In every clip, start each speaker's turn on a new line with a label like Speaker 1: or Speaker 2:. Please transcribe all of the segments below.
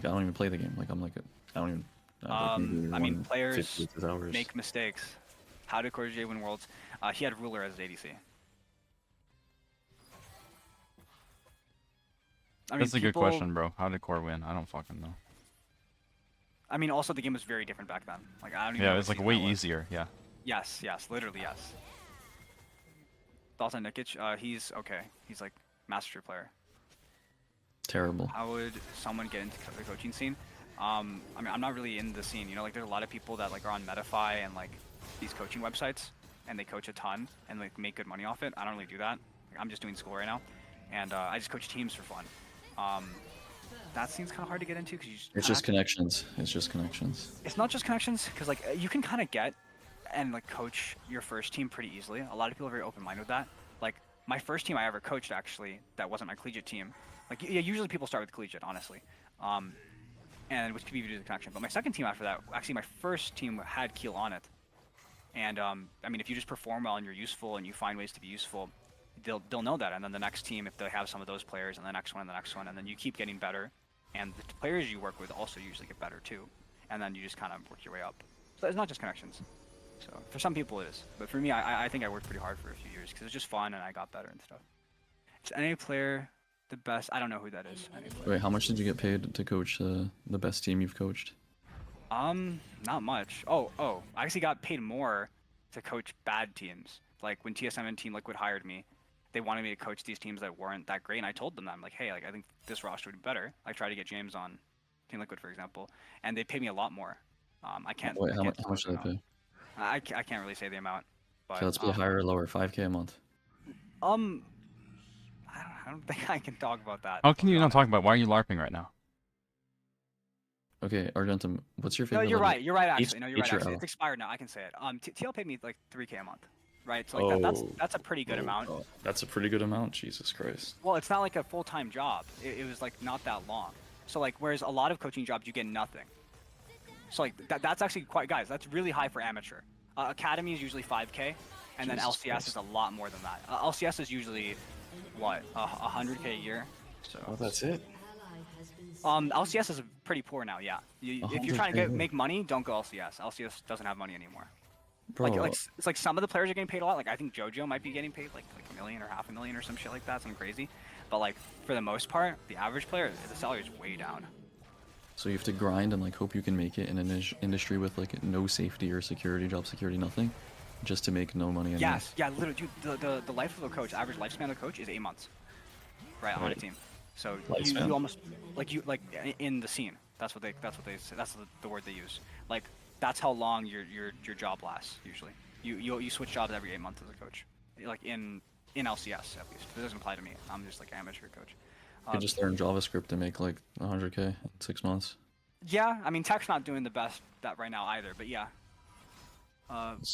Speaker 1: Like I don't even play the game. Like I'm like I don't even. Like maybe
Speaker 2: I mean,
Speaker 1: 150
Speaker 2: players
Speaker 1: hours.
Speaker 2: make mistakes. How did Corey J win Worlds? He had Ruler as his ADC. I mean,
Speaker 3: That's a good question, bro. How did Core win? I don't fucking know.
Speaker 2: I mean, also the game was very different back then. Like I don't even
Speaker 3: Yeah,
Speaker 2: know
Speaker 3: it's
Speaker 2: what
Speaker 3: like
Speaker 2: season
Speaker 3: way
Speaker 2: that was.
Speaker 3: easier. Yeah.
Speaker 2: Yes, yes, literally yes. Thoughts on Nikic? He's okay. He's like master player.
Speaker 1: Terrible.
Speaker 2: How would someone get into the coaching scene? I mean, I'm not really in the scene. You know, like there's a lot of people that like are on Metafy and like these coaching websites, and they coach a ton and like make good money off it. I don't really do that. Like, I'm just doing school right now, and I just coach teams for fun. That seems kind of hard to get into because you just
Speaker 1: It's just connections. It's just connections.
Speaker 2: It's not just connections because like you can kind of get and like coach your first team pretty easily. A lot of people are very open-minded with that. Like my first team I ever coached actually, that wasn't my collegiate team. Like yeah, usually people start with collegiate, honestly, and which could be due to the connection. But my second team after that, actually my first team had Keel on it, and I mean if you just perform well and you're useful and you find ways to be useful, they'll know that. And then the next team, if they have some of those players, and the next one, and the next one, and then you keep getting better, and the players you work with also usually get better too, and then you just kind of work your way up. So it's not just connections. So for some people it is, but for me, I think I worked pretty hard for a few years because it's just fun and I got better and stuff. Is NA player the best? I don't know who that is.
Speaker 1: Wait, how much did you get paid to coach the best team you've coached?
Speaker 2: Not much. Oh, I actually got paid more to coach bad teams. Like when TSM and Team Liquid hired me, they wanted me to coach these teams that weren't that great, and I told them that I'm like, hey, like I think this roster would be better. I tried to get James on Team Liquid, for example, and they paid me a lot more. I can't.
Speaker 1: Wait, how
Speaker 2: I can't
Speaker 1: much did they pay?
Speaker 2: I can't really say the amount, but
Speaker 1: So let's be higher or lower. 5K a month.
Speaker 2: I don't think I can talk about that.
Speaker 3: How can you not talk about? Why are you LARPing right now?
Speaker 1: Okay, Argentum, what's your
Speaker 2: No,
Speaker 1: favorite?
Speaker 2: you're
Speaker 1: level?
Speaker 2: right. You're right. Actually, no, you're right.
Speaker 1: H or
Speaker 2: Actually,
Speaker 1: L?
Speaker 2: it's expired now. I can say it. TL paid me like 3K a month, right? So like that's a pretty good amount.
Speaker 1: God. That's a pretty good amount. Jesus Christ.
Speaker 2: Well, it's not like a full-time job. It was like not that long. So like, whereas a lot of coaching jobs you get nothing. So like that's actually quite, guys. That's really high for amateur. Academy is usually 5K, and then
Speaker 1: Jesus
Speaker 2: LCS
Speaker 1: Christ.
Speaker 2: is a lot more than that. LCS is usually what 100K a year. So.
Speaker 1: Oh, that's it.
Speaker 2: LCS is pretty poor now. Yeah. If you're trying to make money, don't go LCS. LCS doesn't have money anymore.
Speaker 1: Bro.
Speaker 2: Like it's like some of the players are getting paid a lot. Like I think JoJo might be getting paid like $1 million or $500,000 or some shit like that, something crazy. But like for the most part, the average player, the salary is way down.
Speaker 1: So you have to grind and like hope you can make it in an industry with like no safety or security, job security, nothing, just to make no money.
Speaker 2: Yes, yeah, literally, dude. The life of a coach, average lifespan of a coach is 8 months, right, on a team. So you almost like in the scene. That's what they say. That's the word they use. Like that's how long your job lasts usually. You switch jobs every 8 months as a coach, like in LCS at least. It doesn't apply to me. I'm just like amateur coach.
Speaker 1: You could just learn JavaScript to make like 100K in 6 months.
Speaker 2: Yeah, I mean Tech's not doing the best that right now either, but yeah.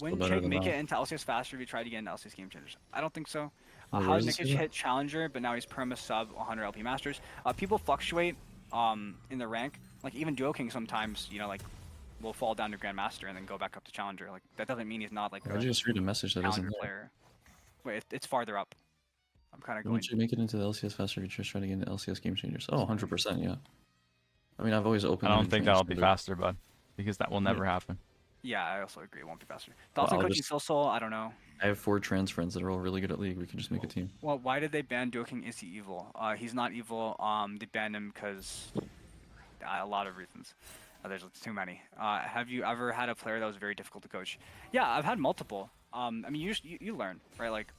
Speaker 2: When should make it into LCS faster if you try to get into LCS Game Changers? I don't think so. How did Nikic hit Challenger, but now he's perma sub 100 LP Masters? People fluctuate in the rank. Like even duoking sometimes, you know, like will fall down to Grandmaster and then go back up to Challenger. Like that doesn't mean he's not like
Speaker 1: I just read a message that isn't there.
Speaker 2: Player. Wait, it's farther up. I'm kind of going.
Speaker 1: When should make it into the LCS faster if you just try to get into LCS Game Changers? Oh, 100%, yeah. I mean, I've always opened.
Speaker 3: I don't think that'll be faster, bud, because that will never happen.
Speaker 2: Yeah, I also agree. It won't be faster. Thoughts on coaching Soul? I don't know.
Speaker 1: I have 4 trans friends that are all really good at League. We can just make a team.
Speaker 2: Well, why did they ban duoking? Is he evil? He's not evil. They banned him because a lot of reasons. There's too many. Have you ever had a player that was very difficult to coach? Yeah, I've had multiple. I mean, you learn, right? Like,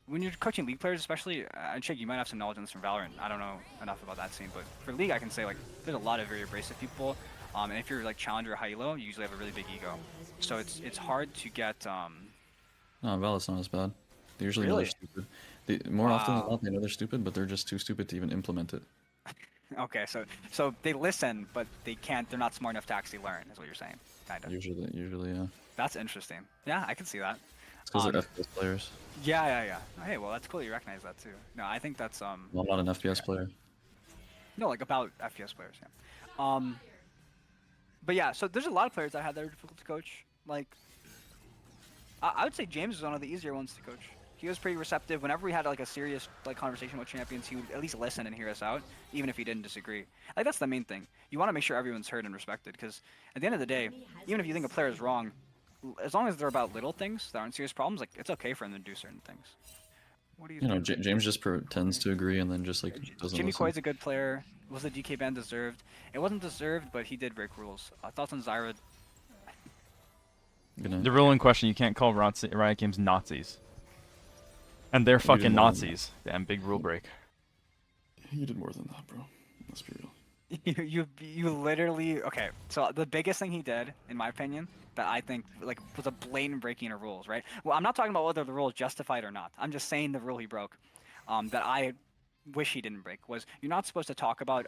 Speaker 2: when you're coaching League players, especially, and Shake, you might have some knowledge on this from Valorant. I don't know enough about that scene, but for League, I can say like there's a lot of very abrasive people. And if you're like Challenger or high elo, you usually have a really big ego. So it's hard to get.
Speaker 1: No, Valor's not as bad. They usually know they're stupid. More often than not, they know they're stupid, but they're just too stupid to even implement it.
Speaker 2: Okay, so they listen, but they can't. They're not smart enough to actually learn. Is what you're saying, kind of.
Speaker 1: Usually, yeah.
Speaker 2: That's interesting. Yeah, I can see that.
Speaker 1: It's because they're FPS players.
Speaker 2: Yeah. Hey, well, that's cool. You recognize that too. No, I think that's
Speaker 1: Well, I'm not an FPS player.
Speaker 2: No, like about FPS players, yeah. But yeah, so there's a lot of players I had that are difficult to coach. Like, I would say James is one of the easier ones to coach. He was pretty receptive. Whenever we had like a serious like conversation with champions, he would at least listen and hear us out, even if he didn't disagree. Like that's the main thing. You want to make sure everyone's heard and respected, because at the end of the day, even if you think a player is wrong, as long as they're about little things that aren't serious problems, like it's okay for him to do certain things. What do you
Speaker 1: You know,
Speaker 2: think?
Speaker 1: James just pretends to agree and then just like doesn't
Speaker 2: Jimmy
Speaker 1: listen.
Speaker 2: Koi's a good player. Was the DK ban deserved? It wasn't deserved, but he did break rules. Thoughts on Zyra?
Speaker 1: Good night.
Speaker 3: The rule in question, you can't call Riot Games Nazis. And they're
Speaker 1: You did
Speaker 3: fucking
Speaker 1: more than that.
Speaker 3: Nazis. Damn, big rule break.
Speaker 1: You did more than that, bro. Let's be real.
Speaker 2: You literally okay. So the biggest thing he did, in my opinion, that I think like was a blatant breaking of rules, right? Well, I'm not talking about whether the rule is justified or not. I'm just saying the rule he broke, that I wish he didn't break, was you're not supposed to talk about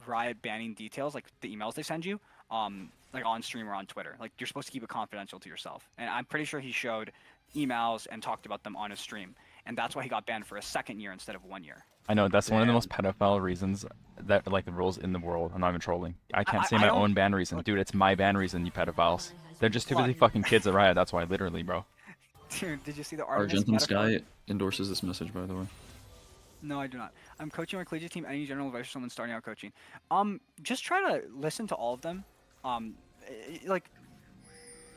Speaker 2: Riot banning details like the emails they send you, like on stream or on Twitter. Like you're supposed to keep it confidential to yourself. And I'm pretty sure he showed emails and talked about them on his stream, and that's why he got banned for a second year instead of 1 year.
Speaker 3: I know, that's one of the most pedophile reasons that, like, the rules in the world. I'm not even trolling. I can't say
Speaker 2: I
Speaker 3: my
Speaker 2: don't-
Speaker 3: own ban reason. Dude, it's my ban reason, you pedophiles. They're just too busy fucking kids at Riot, that's why, literally, bro.
Speaker 2: Dude, did you see the Artemis
Speaker 1: Argentum
Speaker 2: metaphor?
Speaker 1: Sky endorses this message, by the way.
Speaker 2: No, I do not. I'm coaching my collegiate team. Any general advice for someone starting out coaching? Just try to listen to all of them. Like,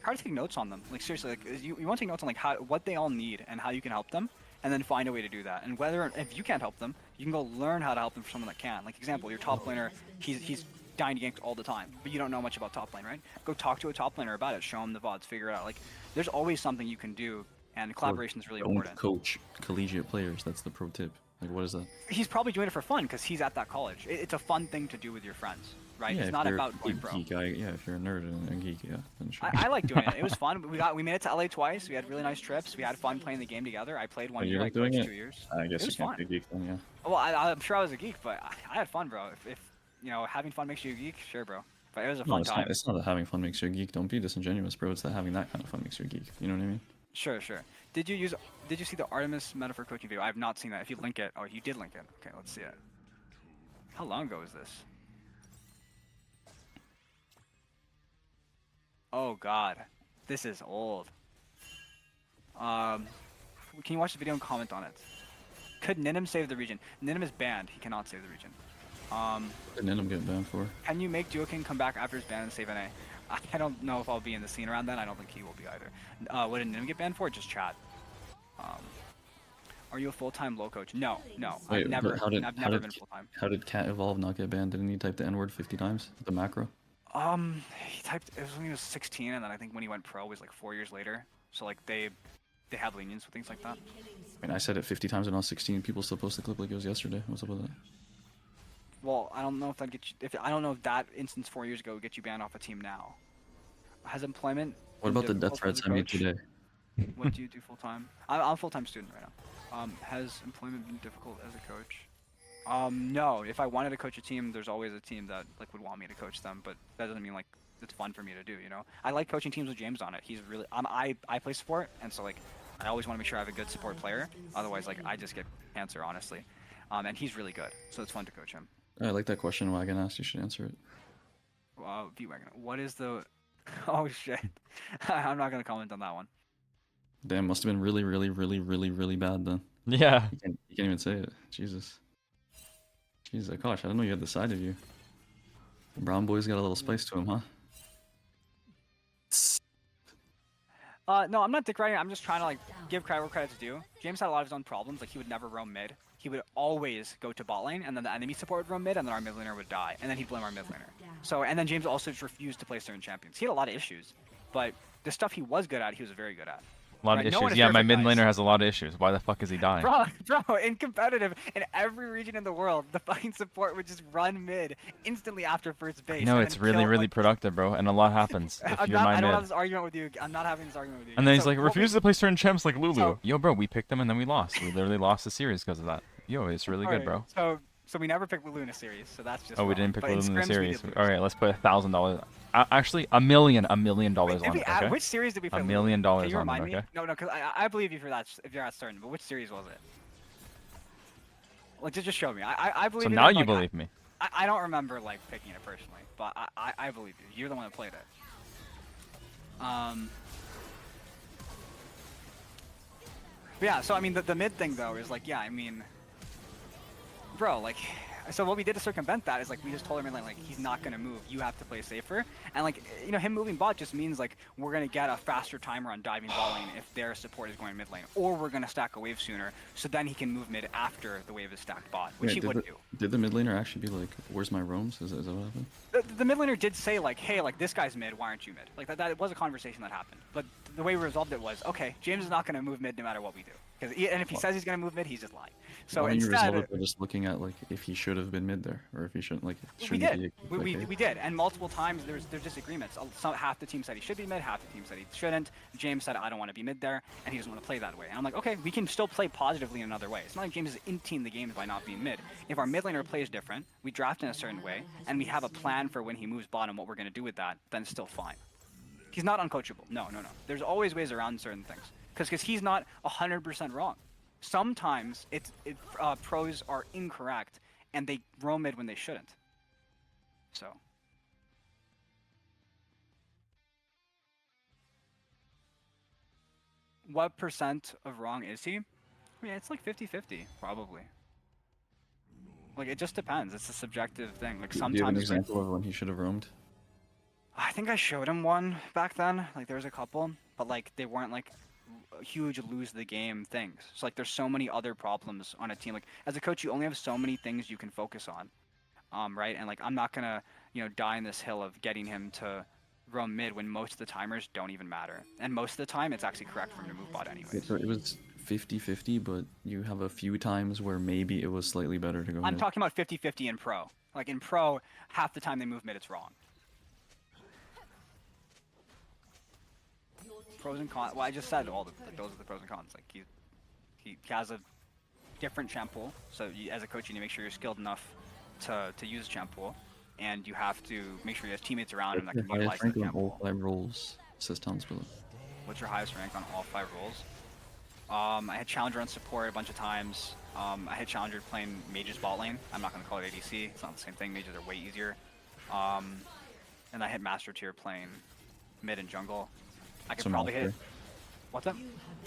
Speaker 2: try to take notes on them. Like seriously, like you want to take notes on like what they all need and how you can help them, and then find a way to do that. And whether if you can't help them, you can go learn how to help them from someone that can. Like example, your top laner, he's dying to gank all the time, but you don't know much about top lane, right? Go talk to a top laner about it. Show him the VODs. Figure it out. Like there's always something you can do, and collaboration is really
Speaker 1: Don't
Speaker 2: important.
Speaker 1: coach collegiate players. That's the pro tip. Like, what is that?
Speaker 2: He's probably doing it for fun because he's at that college. It's a fun thing to do with your friends, right?
Speaker 1: Yeah,
Speaker 2: It's
Speaker 1: if
Speaker 2: not
Speaker 1: you're
Speaker 2: about
Speaker 1: a
Speaker 2: going pro.
Speaker 1: geek, yeah, if you're a nerd and a geek, yeah, then sure.
Speaker 2: I like doing it. It was fun. We made it to LA twice. We had really nice trips. We had fun playing the game together. I played one
Speaker 1: Oh, you
Speaker 2: year. I
Speaker 1: like doing
Speaker 2: coached
Speaker 1: it?
Speaker 2: 2 years.
Speaker 1: I guess
Speaker 2: It
Speaker 1: you
Speaker 2: was
Speaker 1: can't
Speaker 2: fun.
Speaker 1: be a geek then, yeah.
Speaker 2: Well, I'm sure I was a geek, but I had fun, bro. If you know having fun makes you a geek, sure, bro. But it was a
Speaker 1: No,
Speaker 2: fun
Speaker 1: it's
Speaker 2: time.
Speaker 1: not. It's not that having fun makes you a geek. Don't be disingenuous, bro. It's that having that kind of fun makes you a geek. You know what I mean?
Speaker 2: Sure. Did you see the Artemis metaphor coaching video? I have not seen that. If you link it, oh, you did link it. Okay, let's see it. How long ago is this? Oh God, this is old. Can you watch the video and comment on it? Could Ninim save the region? Ninim is banned. He cannot save the region.
Speaker 1: What did Ninim get banned for?
Speaker 2: Can you make duoking come back after his ban and save NA? I don't know if I'll be in the scene around then. I don't think he will be either. What did Ninim get banned for? Just chat. Are you a full-time low coach? No.
Speaker 1: Wait,
Speaker 2: I've never
Speaker 1: but
Speaker 2: been full-time.
Speaker 1: How did Cat Evolve not get banned? Didn't he type the N-word 50 times? The macro?
Speaker 2: He typed it was when he was 16, and then I think when he went pro was like 4 years later. So like they have lenience with things like that.
Speaker 1: I mean, I said it 50 times when I was 16. People still post the clip like it was yesterday. What's up with that?
Speaker 2: Well, I don't know if that gets you. I don't know if that instance 4 years ago would get you banned off a team now. Has employment?
Speaker 1: What
Speaker 2: been
Speaker 1: about the death
Speaker 2: difficult as
Speaker 1: threats
Speaker 2: a
Speaker 1: I made
Speaker 2: coach?
Speaker 1: today?
Speaker 2: What do you do full time? I'm a full time student right now. Has employment been difficult as a coach? No. If I wanted to coach a team, there's always a team that like would want me to coach them, but that doesn't mean like it's fun for me to do. You know, I like coaching teams with James on it. He's really I play support, and so like I always want to make sure I have a good support player. Otherwise, like I just get cancer, honestly. And he's really good, so it's fun to coach him.
Speaker 1: I like that question Wagon asked. You should answer it.
Speaker 2: V-Wagon, what is the? Oh shit! I'm not gonna comment on that one.
Speaker 1: Damn, must have been really, really, really, really, really bad then.
Speaker 3: Yeah.
Speaker 1: You can't even say it. Jesus. Jesus, gosh, I didn't know you had the side of you. The brown boy's got a little spice to him, huh?
Speaker 2: No, I'm not dick riding. I'm just trying to like give credit where credit's due. James had a lot of his own problems. Like he would never roam mid. He would always go to bot lane, and then the enemy support would roam mid, and then our mid laner would die, and then he'd blame our mid laner. So, and then James also just refused to play certain champions. He had a lot of issues, but the stuff he was good at, he was very good at.
Speaker 3: A lot
Speaker 2: Right,
Speaker 3: of
Speaker 2: no one
Speaker 3: issues.
Speaker 2: is
Speaker 3: Yeah, my
Speaker 2: perfect,
Speaker 3: mid
Speaker 2: guys.
Speaker 3: laner has a lot of issues. Why the fuck is he dying?
Speaker 2: Bro, in competitive, in every region in the world, the fucking support would just run mid instantly after first base.
Speaker 3: No,
Speaker 2: and
Speaker 3: it's
Speaker 2: then
Speaker 3: really,
Speaker 2: kill,
Speaker 3: really
Speaker 2: like,
Speaker 3: productive, bro, and a lot happens if you're my
Speaker 2: I don't have
Speaker 3: mid.
Speaker 2: this argument with you. I'm not having this argument with you.
Speaker 3: And then he's
Speaker 2: So
Speaker 3: like,
Speaker 2: what we-
Speaker 3: refuses to play certain champs like Lulu.
Speaker 2: So-
Speaker 3: Yo, bro, we picked them and then we lost. We literally lost the series because of that. Yo, it's really good, bro.
Speaker 2: So we never picked Lulu in a series, so that's just
Speaker 3: Oh, we
Speaker 2: wrong.
Speaker 3: didn't pick
Speaker 2: But
Speaker 3: Lulu in the
Speaker 2: scrims, we
Speaker 3: series.
Speaker 2: did lose.
Speaker 3: All right, let's put $1,000. Actually, $1 million
Speaker 2: Wait,
Speaker 3: on
Speaker 2: did
Speaker 3: it.
Speaker 2: we add,
Speaker 3: Okay.
Speaker 2: which series did we play?
Speaker 3: $1
Speaker 2: Lulu?
Speaker 3: million
Speaker 2: Can you
Speaker 3: on
Speaker 2: remind
Speaker 3: it.
Speaker 2: me?
Speaker 3: Okay.
Speaker 2: No, because I believe you for that if you're not certain. But which series was it? Like, just show me. I believe.
Speaker 3: So
Speaker 2: you
Speaker 3: now
Speaker 2: that,
Speaker 3: you
Speaker 2: like,
Speaker 3: believe me.
Speaker 2: I don't remember like picking it personally, but I believe you. You're the one that played it. But yeah, so I mean, the mid thing though is like, yeah, I mean, bro, like, so what we did to circumvent that is like we just told him like he's not gonna move. You have to play safer, and like him moving bot just means like we're gonna get a faster timer on diving bot lane if their support is going mid lane, or we're gonna stack a wave sooner, so then he can move mid after the wave is stacked bot, which he would do.
Speaker 1: Did the mid laner actually be like, "Where's my roams"? Is that what happened?
Speaker 2: The mid laner did say like, hey, like this guy's mid, why aren't you mid? Like that was a conversation that happened, but the way we resolved it was, okay, James is not gonna move mid no matter what we do, and if he says he's gonna move mid, he's just lying. So
Speaker 1: Why don't you
Speaker 2: instead,
Speaker 1: resolve it by just looking at like if he should have been mid there, or if he shouldn't like.
Speaker 2: we
Speaker 1: Shouldn't
Speaker 2: did.
Speaker 1: Be
Speaker 2: We did, and multiple times there's disagreements. Half the team said he should be mid, half the team said he shouldn't. James said I don't want to be mid there, and he doesn't want to play that way. And I'm like, okay, we can still play positively in another way. It's not like James is inting the games by not being mid. If our mid laner plays different, we draft in a certain way, and we have a plan for when he moves bottom, what we're going to do with that, then it's still fine. He's not uncoachable. No. There's always ways around certain things, because he's not 100% wrong. Sometimes pros are incorrect and they roam mid when they shouldn't. So. What percent of wrong is he? I mean, it's like 50-50, probably. Like, it just depends. It's a subjective thing. Like, sometimes.
Speaker 1: Do you have an example of when he should have roamed?
Speaker 2: I think I showed him one back then. Like, there was a couple, but like they weren't like huge lose the game things. So like there's so many other problems on a team. Like as a coach, you only have so many things you can focus on, right? And like I'm not gonna die in this hill of getting him to roam mid when most of the timers don't even matter, and most of the time it's actually correct for him to move bot anyways.
Speaker 1: So it was 50-50, but you have a few times where maybe it was slightly better to go
Speaker 2: I'm
Speaker 1: mid.
Speaker 2: talking about 50-50 in pro. Like in pro, half the time they move mid, it's wrong. Pros and cons. Well, I just said those are the pros and cons. Like he has a different champ pool, so as a coach you need to make sure you're skilled enough to use champ pool, and you have to make sure you have teammates around him that can utilize the champ
Speaker 1: all
Speaker 2: pool.
Speaker 1: 5 roles, systems below.
Speaker 2: What's your highest rank on all 5 roles? I had Challenger on support a bunch of times. I had Challenger playing Mage's bot lane. I'm not going to call it ADC. It's not the same thing. Mages are way easier. And I hit Master Tier playing mid and jungle. I could probably hit. What's that?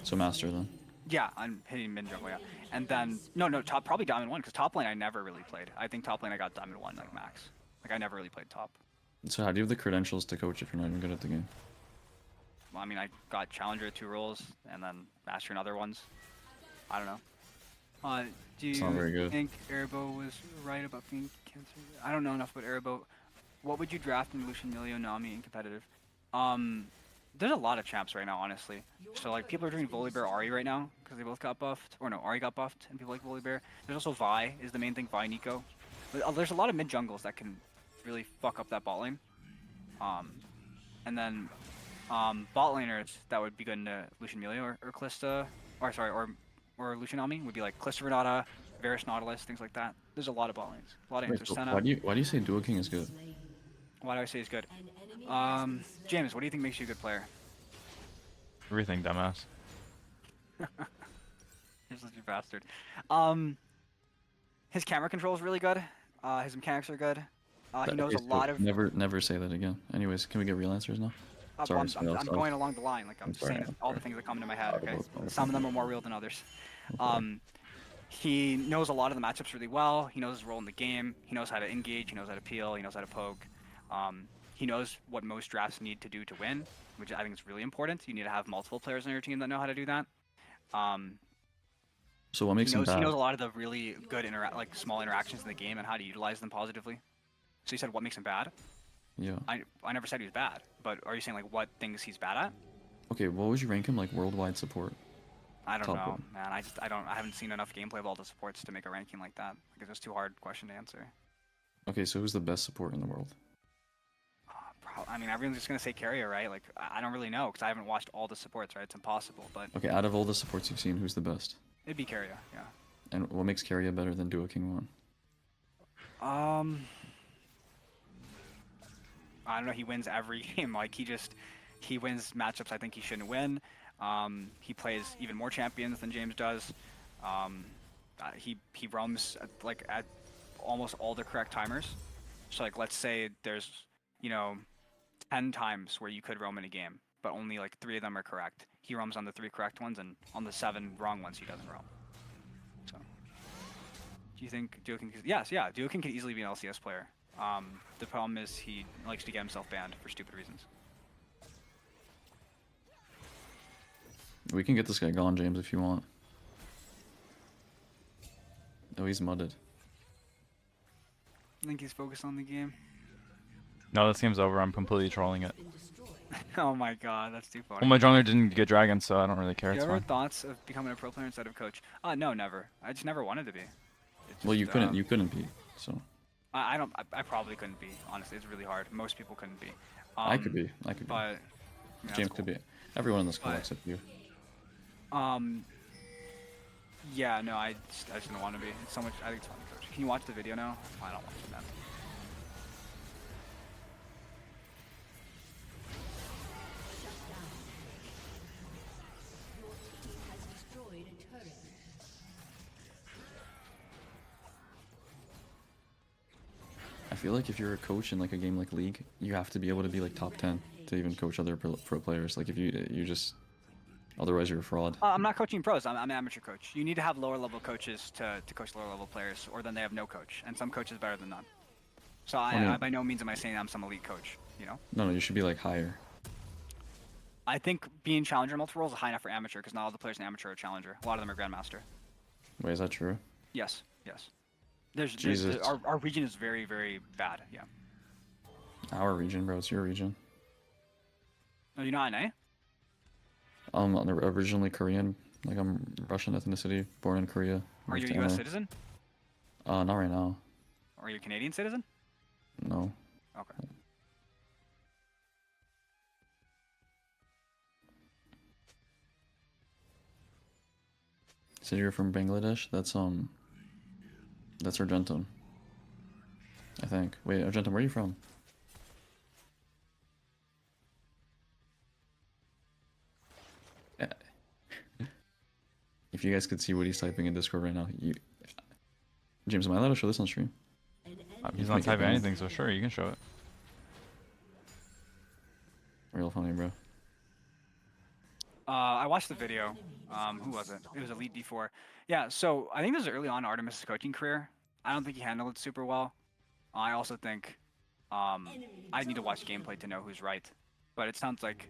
Speaker 1: So master then.
Speaker 2: Yeah, I'm hitting mid jungle, yeah. And then no, top probably Diamond 1, because top lane I never really played. I think top lane I got Diamond 1 like max. Like I never really played top.
Speaker 1: So how do you have the credentials to coach if you're not even good at the game?
Speaker 2: Well, I mean, I got Challenger 2 roles and then Master in other ones. I don't know. Do you
Speaker 1: not very good.
Speaker 2: think Erbo was right about being cancer? I don't know enough about Erbo. What would you draft in Lucian, Milio, Nami, and competitive? There's a lot of champs right now, honestly. So like people are doing Volibear Ari right now because they both got buffed. Or no, Ari got buffed and people like Volibear. There's also Vi is the main thing. Vi, Nico. There's a lot of mid jungles that can really fuck up that bot lane. And then bot laners that would be good into Lucian Milio or Kalista, or Lucian Nami would be like Kalista Renata, Varus Nautilus, things like that. There's a lot of bot lanes. A lot of answers.
Speaker 1: So why do you say duoking is good?
Speaker 2: Why do I say he's good? James, what do you think makes you a good player?
Speaker 3: Everything, dumbass.
Speaker 2: You're such a bastard. His camera control is really good. His mechanics are good. He knows a lot of.
Speaker 1: Never say that again. Anyways, can we get real answers now?
Speaker 2: Sorry, I'm going along the line. Like I'm just saying all the things that come into my head. Okay, some of them are more real than others. He knows a lot of the matchups really well. He knows his role in the game. He knows how to engage. He knows how to peel. He knows how to poke. He knows what most drafts need to do to win, which I think is really important. You need to have multiple players on your team that know how to do that.
Speaker 1: So what makes him bad?
Speaker 2: He knows a lot of the really good small interactions in the game and how to utilize them positively. So you said what makes him bad?
Speaker 1: Yeah.
Speaker 2: I never said he was bad, but are you saying like what things he's bad at?
Speaker 1: Okay, what would you rank him like worldwide support?
Speaker 2: I don't know, man. I haven't seen enough gameplay of all the supports to make a ranking like that because it's too hard question to answer.
Speaker 1: Okay, so who's the best support in the world?
Speaker 2: I mean, everyone's just gonna say carrier, right? Like, I don't really know because I haven't watched all the supports, right? It's impossible, but.
Speaker 1: Okay, out of all the supports you've seen, who's the best?
Speaker 2: It'd be carrier, yeah.
Speaker 1: And what makes carrier better than duoking1?
Speaker 2: I don't know. He wins every game. Like he wins matchups I think he shouldn't win. He plays even more champions than James does. He roams at almost all the correct timers. So like let's say there's 10 times where you could roam in a game, but only like 3 of them are correct. he roams on the 3 correct ones, and on the 7 wrong ones he doesn't roam. So, do you think duoking? Yes, yeah, duoking could easily be an LCS player. The problem is he likes to get himself banned for stupid reasons.
Speaker 1: We can get this guy gone, James, if you want. Oh, he's mudded.
Speaker 2: I think he's focused on the game.
Speaker 3: No, this game's over. I'm completely trolling it.
Speaker 2: Oh my god, that's too funny.
Speaker 3: Well, my jungler didn't get dragon, so I don't really care.
Speaker 2: You
Speaker 3: It's
Speaker 2: ever
Speaker 3: fine.
Speaker 2: thoughts of becoming a pro player instead of coach? No, never. I just never wanted to be. It's
Speaker 1: Well,
Speaker 2: just,
Speaker 1: you couldn't be. So
Speaker 2: I don't. I probably couldn't be. Honestly, it's really hard. Most people couldn't be.
Speaker 1: I could be. I could be.
Speaker 2: But yeah,
Speaker 1: James could be. Everyone in this call
Speaker 2: But-
Speaker 1: except you.
Speaker 2: Yeah, no, I just didn't want to be. It's so much. I think it's fun to coach. Can you watch the video now? I don't watch it now.
Speaker 1: I feel like if you're a coach in like a game like League, you have to be able to be like top 10 to even coach other pro players. Like if you just, otherwise you're a fraud.
Speaker 2: I'm not coaching pros. I'm an amateur coach. You need to have lower level coaches to coach lower level players, or then they have no coach, and some coaches better than none. So I
Speaker 1: mean-
Speaker 2: by no means am I saying I'm some elite coach. You know,
Speaker 1: No, you should be like higher.
Speaker 2: I think being challenger in multiple roles is high enough for amateur because not all the players in amateur are challenger. A lot of them are grandmaster.
Speaker 1: Wait, is that true?
Speaker 2: Yes, yes. There's
Speaker 1: Jesus.
Speaker 2: our region is very, very bad. Yeah.
Speaker 1: Our region, bro. It's your region.
Speaker 2: No, you're not an A?
Speaker 1: I'm originally Korean. Like I'm Russian ethnicity, born in Korea.
Speaker 2: Are you
Speaker 1: moved
Speaker 2: a
Speaker 1: to
Speaker 2: U.S.
Speaker 1: LA.
Speaker 2: citizen?
Speaker 1: Not right now.
Speaker 2: Or are you a Canadian citizen?
Speaker 1: No.
Speaker 2: Okay.
Speaker 1: So you're from Bangladesh? That's Argentine. I think. Wait, Argentine, where are you from? Eh. If you guys could see what he's typing in Discord right now, James, am I allowed to show this on stream?
Speaker 3: He's
Speaker 1: Make
Speaker 3: not
Speaker 1: it
Speaker 3: typing
Speaker 1: fun.
Speaker 3: anything, so sure, you can show it.
Speaker 1: Real funny, bro.
Speaker 2: I watched the video. Who was it? It was Elite D4. Yeah, so I think this is early on in Artemis' coaching career. I don't think he handled it super well. I also think I need to watch gameplay to know who's right. But it sounds like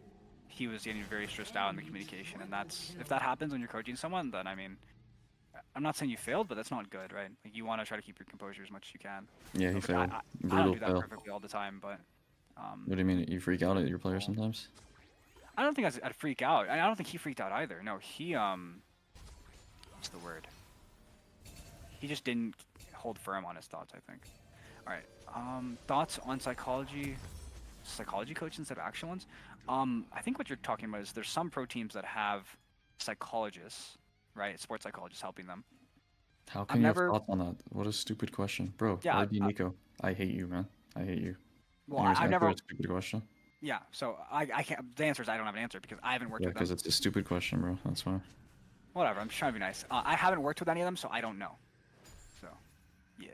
Speaker 2: he was getting very stressed out in the communication, and that's if that happens when you're coaching someone, then I mean, I'm not saying you failed, but that's not good, right? Like you want to try to keep your composure as much as you can.
Speaker 1: Yeah, he
Speaker 2: Look,
Speaker 1: failed.
Speaker 2: I
Speaker 1: Brutal
Speaker 2: don't do that
Speaker 1: fail.
Speaker 2: perfectly all the time, but
Speaker 1: What do you mean? You freak out at your players sometimes?
Speaker 2: I don't think I'd freak out. I don't think he freaked out either. No, he what's the word? He just didn't hold firm on his thoughts, I think. All right. Thoughts on psychology coach instead of actual ones? I think what you're talking about is there's some pro teams that have psychologists, right? Sports psychologists helping them.
Speaker 1: How
Speaker 2: I've
Speaker 1: can you
Speaker 2: never-
Speaker 1: have thoughts on that? What a stupid question. Bro,
Speaker 2: Yeah,
Speaker 1: RD Nico, I hate you, man. I hate you.
Speaker 2: Well,
Speaker 1: Anyways,
Speaker 2: I've
Speaker 1: answer
Speaker 2: never.
Speaker 1: a stupid question.
Speaker 2: Yeah. So I can't. The answer is I don't have an answer because I haven't worked
Speaker 1: Yeah,
Speaker 2: with them.
Speaker 1: because it's a stupid question, bro. That's why.
Speaker 2: Whatever. I'm just trying to be nice. I haven't worked with any of them, so I don't know. So, yeah.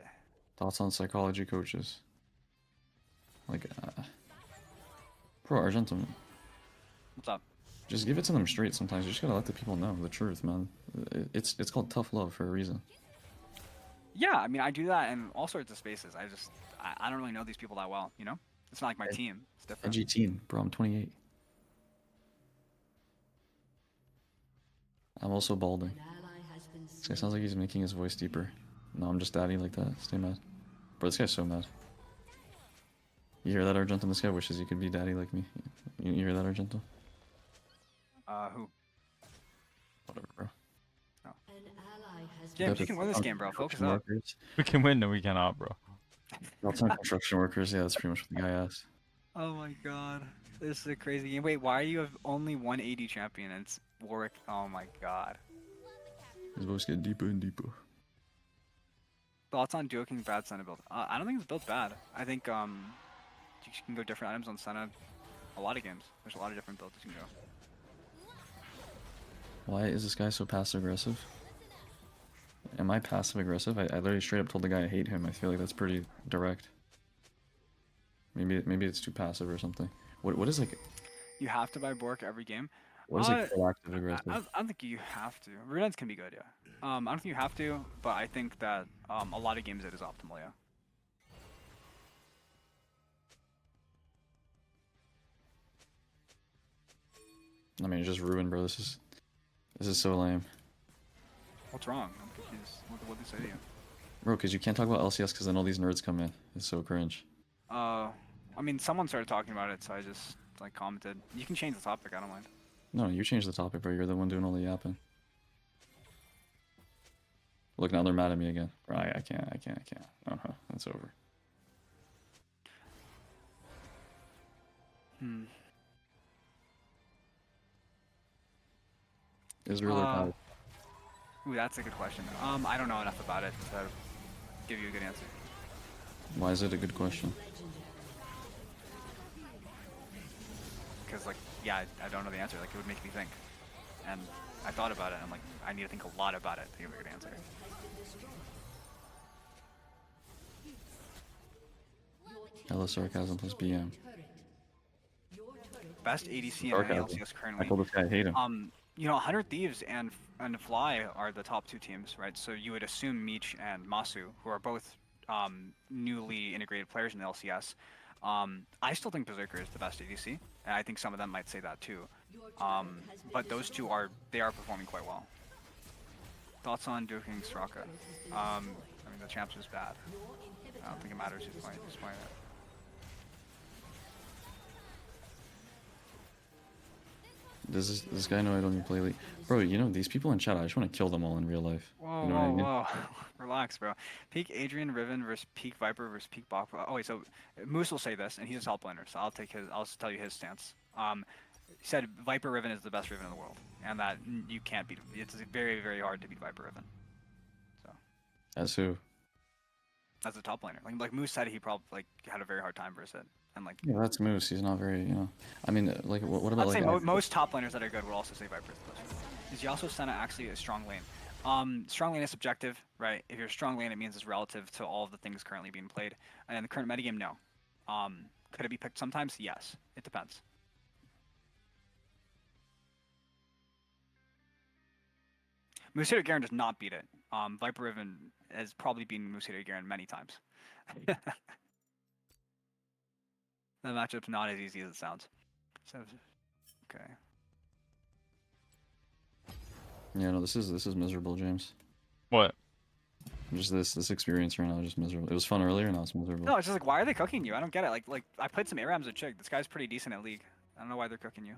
Speaker 1: Thoughts on psychology coaches? Like, bro, Argentine,
Speaker 2: What's up?
Speaker 1: just give it to them straight sometimes. You just gotta let the people know the truth, man. It's called tough love for a reason.
Speaker 2: Yeah, I mean, I do that in all sorts of spaces. I don't really know these people that well, you know? It's not like my team. It's different.
Speaker 1: Edgy teen, bro, I'm 28. I'm also balding. This guy sounds like he's making his voice deeper. No, I'm just daddy like that. Stay mad. Bro, this guy's so mad. You hear that, Argento? This guy wishes he could be daddy like me. You hear that, Argento?
Speaker 2: Who?
Speaker 1: Whatever, bro.
Speaker 2: James, you can win this game, bro. Focus up.
Speaker 1: Workers.
Speaker 3: We can win, no, we cannot, bro.
Speaker 1: That's on construction workers. Yeah, that's pretty much what the guy asked.
Speaker 2: Oh my god. This is a crazy game. Wait, why are you only 180 champion and it's Warwick? Oh my god.
Speaker 1: His voice get deeper and deeper.
Speaker 2: Thoughts on duoking bad Senna build? I don't think it's built bad. I think you can go different items on Senna. A lot of games. There's a lot of different builds you can go.
Speaker 1: Why is this guy so passive aggressive? Am I passive aggressive? I literally straight up told the guy I hate him. I feel like that's pretty direct. Maybe it's too passive or something. What is like?
Speaker 2: You have to buy Bork every game.
Speaker 1: What is like proactive aggressive?
Speaker 2: I don't think you have to. Runedancing can be good, yeah. I don't think you have to, but I think that a lot of games it is optimal, yeah.
Speaker 1: I mean, just ruined, bro. This is so lame,
Speaker 2: What's wrong? I'm confused. What did they say to you?
Speaker 1: bro. Because you can't talk about LCS because then all these nerds come in. It's so cringe.
Speaker 2: I mean, someone started talking about it, so I just like commented. You can change the topic. I don't mind.
Speaker 1: No, you changed the topic, bro. You're the one doing all the yapping. Look, now they're mad at me again. Bro, I can't. Uh-huh. That's over. Israel or Palestine?
Speaker 2: Ooh, that's a good question. I don't know enough about it to give you a good answer.
Speaker 1: Why is it a good question?
Speaker 2: Because like, yeah, I don't know the answer. Like, it would make me think. And I thought about it. And I'm like, I need to think a lot about it to give a good answer.
Speaker 1: Hello, sarcasm plus BM.
Speaker 2: Best ADC in
Speaker 1: Sarcasm.
Speaker 2: LCS
Speaker 1: I
Speaker 2: currently.
Speaker 1: told this guy I hate him.
Speaker 2: You know, 100 Thieves and Fly are the top 2 teams, right? So you would assume Meech and Masu, who are both newly integrated players in the LCS. I still think Berserker is the best ADC, and I think some of them might say that too. But those two are performing quite well. Thoughts on duoking Straka? I mean, the champs is bad. I don't think it matters who's playing it.
Speaker 1: Does this guy know I don't even play Elite? Bro, you know, these people in chat, I just want to kill them all in real life.
Speaker 2: Whoa,
Speaker 1: You know what I mean?
Speaker 2: whoa. Relax, bro. Peak Adrian Riven versus Peak Viper versus Peak Bach. Oh wait, so Moose will say this, and he's a top laner, so I'll just tell you his stance. He said Viper Riven is the best Riven in the world, and that you can't beat him. It's very, very hard to beat Viper Riven. So.
Speaker 1: As who?
Speaker 2: As a top laner, like Moose said, he probably like had a very hard time versus it, and like.
Speaker 1: Yeah, that's Moose. He's not very, you know. I mean, like, what about
Speaker 2: I'd
Speaker 1: like?
Speaker 2: say most top laners that are good would also say Viper is the best. Is Yasuo Senna actually a strong lane? Strong lane is subjective, right? If you're a strong lane, it means it's relative to all of the things currently being played. And in the current metagame, no. Could it be picked sometimes? Yes. It depends. Musato Garen does not beat it. Viper Riven has probably beaten Musato Garen many times. That matchup's not as easy as it sounds. So, okay.
Speaker 1: Yeah, no, this is miserable, James.
Speaker 3: What?
Speaker 1: Just this experience right now is just miserable. It was fun earlier, now it's miserable.
Speaker 2: No, it's just like, why are they cooking you? I don't get it. Like I played some ARAMs with Chig. This guy's pretty decent at League. I don't know why they're cooking you.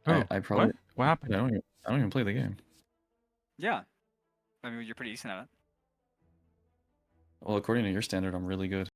Speaker 1: I probably.
Speaker 3: What happened?
Speaker 1: I don't even play the game.
Speaker 2: Yeah. I mean, you're pretty decent at it.
Speaker 1: Well, according to your standard, I'm really good.